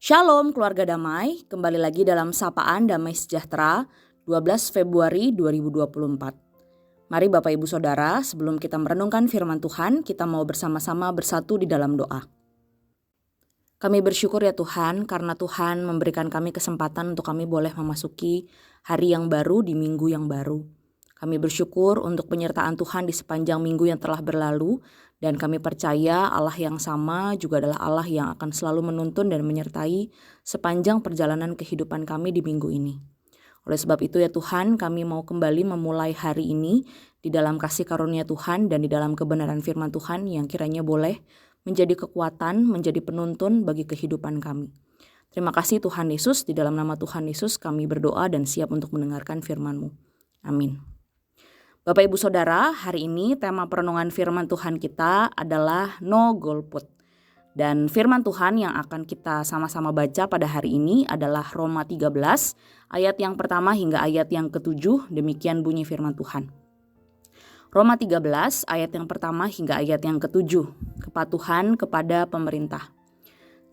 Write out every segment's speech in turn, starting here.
Shalom keluarga damai, kembali lagi dalam Sapaan Damai Sejahtera 12 Februari 2024. Mari Bapak Ibu Saudara, sebelum kita merenungkan firman Tuhan, kita mau bersama-sama bersatu di dalam doa. Kami bersyukur ya Tuhan, karena Tuhan memberikan kami kesempatan untuk kami boleh memasuki hari yang baru di minggu yang baru. Kami bersyukur untuk penyertaan Tuhan di sepanjang minggu yang telah berlalu, dan kami percaya Allah yang sama juga adalah Allah yang akan selalu menuntun dan menyertai sepanjang perjalanan kehidupan kami di minggu ini. Oleh sebab itu ya Tuhan, kami mau kembali memulai hari ini di dalam kasih karunia Tuhan dan di dalam kebenaran firman Tuhan yang kiranya boleh menjadi kekuatan, menjadi penuntun bagi kehidupan kami. Terima kasih Tuhan Yesus, di dalam nama Tuhan Yesus kami berdoa dan siap untuk mendengarkan firman-Mu. Amin. Bapak Ibu Saudara, hari ini tema perenungan firman Tuhan kita adalah no golput. Dan firman Tuhan yang akan kita sama-sama baca pada hari ini adalah Roma 13 ayat yang pertama hingga ayat yang ke-7, demikian bunyi firman Tuhan. Roma 13 ayat yang pertama hingga ayat yang ke-7, kepatuhan kepada pemerintah.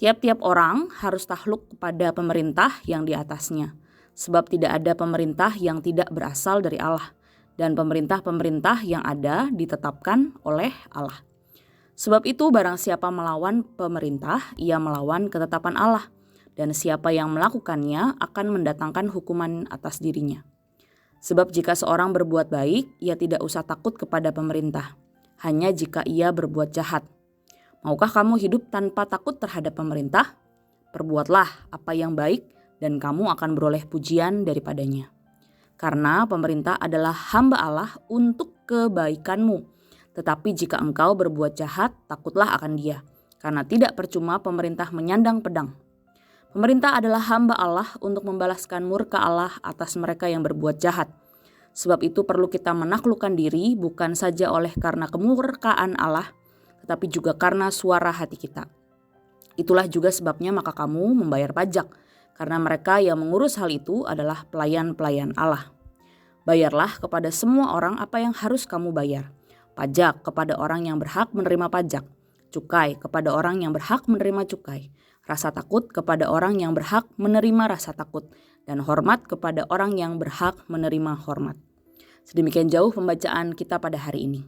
Tiap-tiap orang harus takluk kepada pemerintah yang di atasnya, sebab tidak ada pemerintah yang tidak berasal dari Allah. Dan pemerintah-pemerintah yang ada ditetapkan oleh Allah. Sebab itu barang siapa melawan pemerintah, ia melawan ketetapan Allah. Dan siapa yang melakukannya akan mendatangkan hukuman atas dirinya. Sebab jika seorang berbuat baik, ia tidak usah takut kepada pemerintah. Hanya jika ia berbuat jahat. Maukah kamu hidup tanpa takut terhadap pemerintah? Perbuatlah apa yang baik dan kamu akan beroleh pujian daripadanya. Karena pemerintah adalah hamba Allah untuk kebaikanmu. Tetapi jika engkau berbuat jahat, takutlah akan dia. Karena tidak percuma pemerintah menyandang pedang. Pemerintah adalah hamba Allah untuk membalaskan murka Allah atas mereka yang berbuat jahat. Sebab itu perlu kita menaklukkan diri bukan saja oleh karena kemurkaan Allah, tetapi juga karena suara hati kita. Itulah juga sebabnya maka kamu membayar pajak. Karena mereka yang mengurus hal itu adalah pelayan-pelayan Allah. Bayarlah kepada semua orang apa yang harus kamu bayar. Pajak kepada orang yang berhak menerima pajak. Cukai kepada orang yang berhak menerima cukai. Rasa takut kepada orang yang berhak menerima rasa takut. Dan hormat kepada orang yang berhak menerima hormat. Sedemikian jauh pembacaan kita pada hari ini.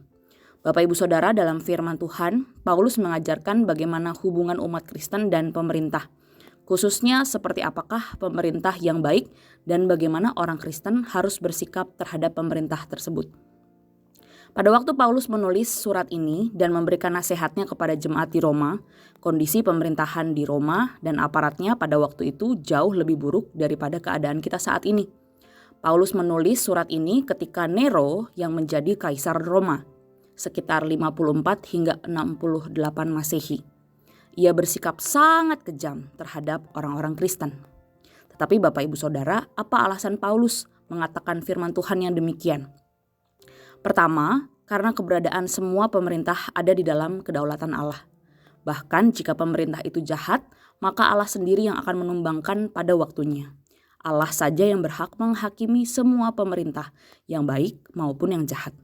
Bapak Ibu Saudara, dalam firman Tuhan, Paulus mengajarkan bagaimana hubungan umat Kristen dan pemerintah. Khususnya seperti apakah pemerintah yang baik dan bagaimana orang Kristen harus bersikap terhadap pemerintah tersebut. Pada waktu Paulus menulis surat ini dan memberikan nasihatnya kepada jemaat di Roma, kondisi pemerintahan di Roma dan aparatnya pada waktu itu jauh lebih buruk daripada keadaan kita saat ini. Paulus menulis surat ini ketika Nero yang menjadi kaisar Roma, sekitar 54 hingga 68 Masehi. Ia bersikap sangat kejam terhadap orang-orang Kristen. Tetapi Bapak Ibu Saudara, apa alasan Paulus mengatakan firman Tuhan yang demikian? Pertama, karena keberadaan semua pemerintah ada di dalam kedaulatan Allah. Bahkan jika pemerintah itu jahat, maka Allah sendiri yang akan menumbangkan pada waktunya. Allah saja yang berhak menghakimi semua pemerintah, yang baik maupun yang jahat.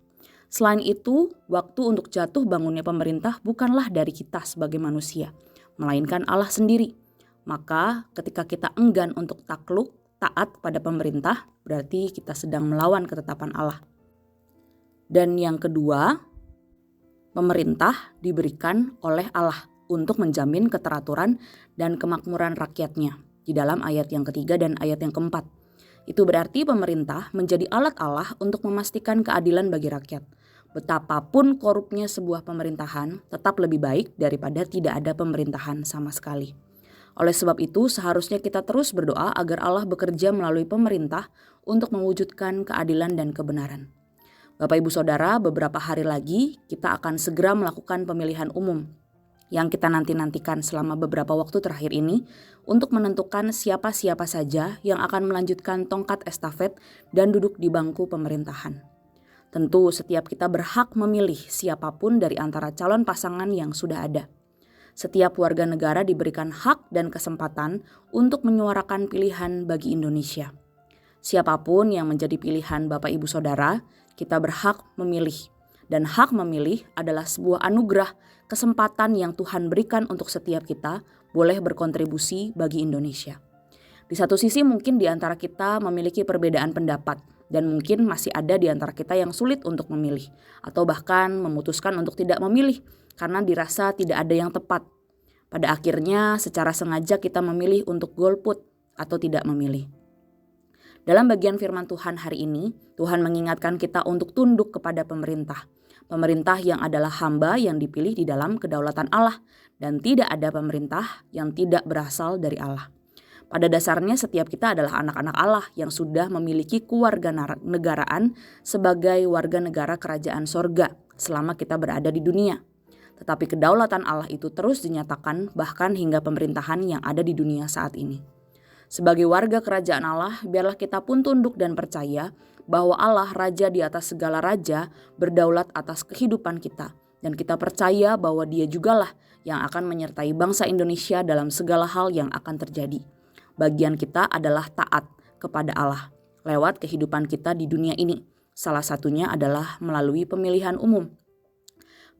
Selain itu, waktu untuk jatuh bangunnya pemerintah bukanlah dari kita sebagai manusia, melainkan Allah sendiri. Maka ketika kita enggan untuk takluk, taat pada pemerintah, berarti kita sedang melawan ketetapan Allah. Dan yang kedua, pemerintah diberikan oleh Allah untuk menjamin keteraturan dan kemakmuran rakyatnya. Di dalam ayat yang ketiga dan ayat yang keempat. Itu berarti pemerintah menjadi alat Allah untuk memastikan keadilan bagi rakyat. Betapapun korupnya sebuah pemerintahan, tetap lebih baik daripada tidak ada pemerintahan sama sekali. Oleh sebab itu, seharusnya kita terus berdoa agar Allah bekerja melalui pemerintah untuk mewujudkan keadilan dan kebenaran. Bapak Ibu Saudara, beberapa hari lagi kita akan segera melakukan pemilihan umum yang kita nanti-nantikan selama beberapa waktu terakhir ini untuk menentukan siapa-siapa saja yang akan melanjutkan tongkat estafet dan duduk di bangku pemerintahan. Tentu setiap kita berhak memilih siapapun dari antara calon pasangan yang sudah ada. Setiap warga negara diberikan hak dan kesempatan untuk menyuarakan pilihan bagi Indonesia. Siapapun yang menjadi pilihan Bapak Ibu Saudara, kita berhak memilih. Dan hak memilih adalah sebuah anugerah, kesempatan yang Tuhan berikan untuk setiap kita boleh berkontribusi bagi Indonesia. Di satu sisi mungkin di antara kita memiliki perbedaan pendapat dan mungkin masih ada di antara kita yang sulit untuk memilih atau bahkan memutuskan untuk tidak memilih karena dirasa tidak ada yang tepat. Pada akhirnya secara sengaja kita memilih untuk golput atau tidak memilih. Dalam bagian firman Tuhan hari ini, Tuhan mengingatkan kita untuk tunduk kepada pemerintah. Pemerintah yang adalah hamba yang dipilih di dalam kedaulatan Allah dan tidak ada pemerintah yang tidak berasal dari Allah. Pada dasarnya setiap kita adalah anak-anak Allah yang sudah memiliki kewarganegaraan sebagai warga negara kerajaan sorga selama kita berada di dunia. Tetapi kedaulatan Allah itu terus dinyatakan bahkan hingga pemerintahan yang ada di dunia saat ini. Sebagai warga kerajaan Allah, biarlah kita pun tunduk dan percaya bahwa Allah Raja di atas segala raja berdaulat atas kehidupan kita. Dan kita percaya bahwa Dia jugalah yang akan menyertai bangsa Indonesia dalam segala hal yang akan terjadi. Bagian kita adalah taat kepada Allah lewat kehidupan kita di dunia ini. Salah satunya adalah melalui pemilihan umum.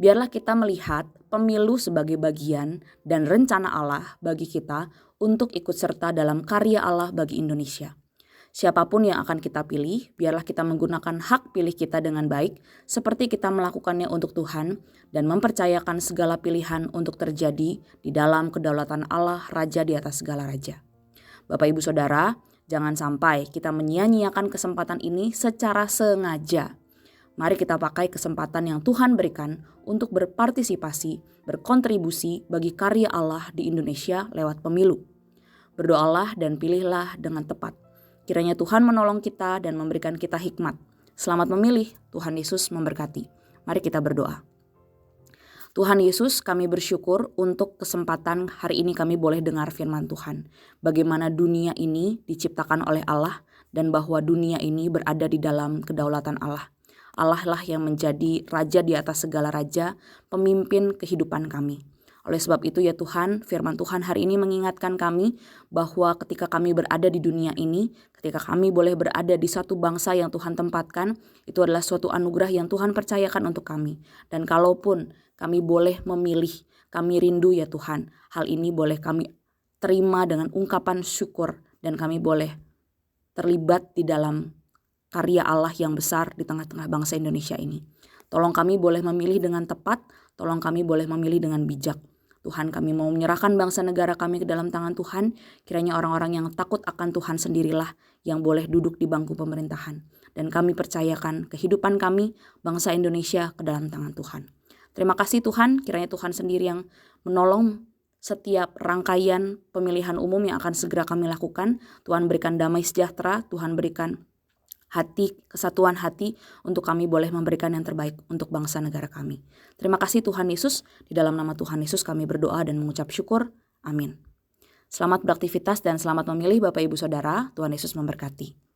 Biarlah kita melihat pemilu sebagai bagian dan rencana Allah bagi kita untuk ikut serta dalam karya Allah bagi Indonesia. Siapapun yang akan kita pilih, biarlah kita menggunakan hak pilih kita dengan baik seperti kita melakukannya untuk Tuhan dan mempercayakan segala pilihan untuk terjadi di dalam kedaulatan Allah Raja di atas segala raja. Bapak Ibu Saudara, jangan sampai kita menyia-nyiakan kesempatan ini secara sengaja. Mari kita pakai kesempatan yang Tuhan berikan untuk berpartisipasi, berkontribusi bagi karya Allah di Indonesia lewat pemilu. Berdoalah dan pilihlah dengan tepat. Kiranya Tuhan menolong kita dan memberikan kita hikmat. Selamat memilih, Tuhan Yesus memberkati. Mari kita berdoa. Tuhan Yesus, kami bersyukur untuk kesempatan hari ini kami boleh dengar firman Tuhan. Bagaimana dunia ini diciptakan oleh Allah dan bahwa dunia ini berada di dalam kedaulatan Allah. Allah lah yang menjadi raja di atas segala raja, pemimpin kehidupan kami. Oleh sebab itu ya Tuhan, firman Tuhan hari ini mengingatkan kami bahwa ketika kami berada di dunia ini, ketika kami boleh berada di satu bangsa yang Tuhan tempatkan, itu adalah suatu anugerah yang Tuhan percayakan untuk kami. Dan kalaupun kami boleh memilih, kami rindu ya Tuhan, hal ini boleh kami terima dengan ungkapan syukur dan kami boleh terlibat di dalam karya Allah yang besar di tengah-tengah bangsa Indonesia ini. Tolong kami boleh memilih dengan tepat, tolong kami boleh memilih dengan bijak. Tuhan, kami mau menyerahkan bangsa negara kami ke dalam tangan Tuhan. Kiranya orang-orang yang takut akan Tuhan sendirilah yang boleh duduk di bangku pemerintahan. Dan kami percayakan kehidupan kami, bangsa Indonesia, ke dalam tangan Tuhan. Terima kasih Tuhan, kiranya Tuhan sendiri yang menolong setiap rangkaian pemilihan umum yang akan segera kami lakukan. Tuhan berikan damai sejahtera, Tuhan berikan hati, kesatuan hati untuk kami boleh memberikan yang terbaik untuk bangsa negara kami. Terima kasih Tuhan Yesus, di dalam nama Tuhan Yesus kami berdoa dan mengucap syukur. Amin. Selamat beraktivitas dan selamat memilih Bapak Ibu Saudara, Tuhan Yesus memberkati.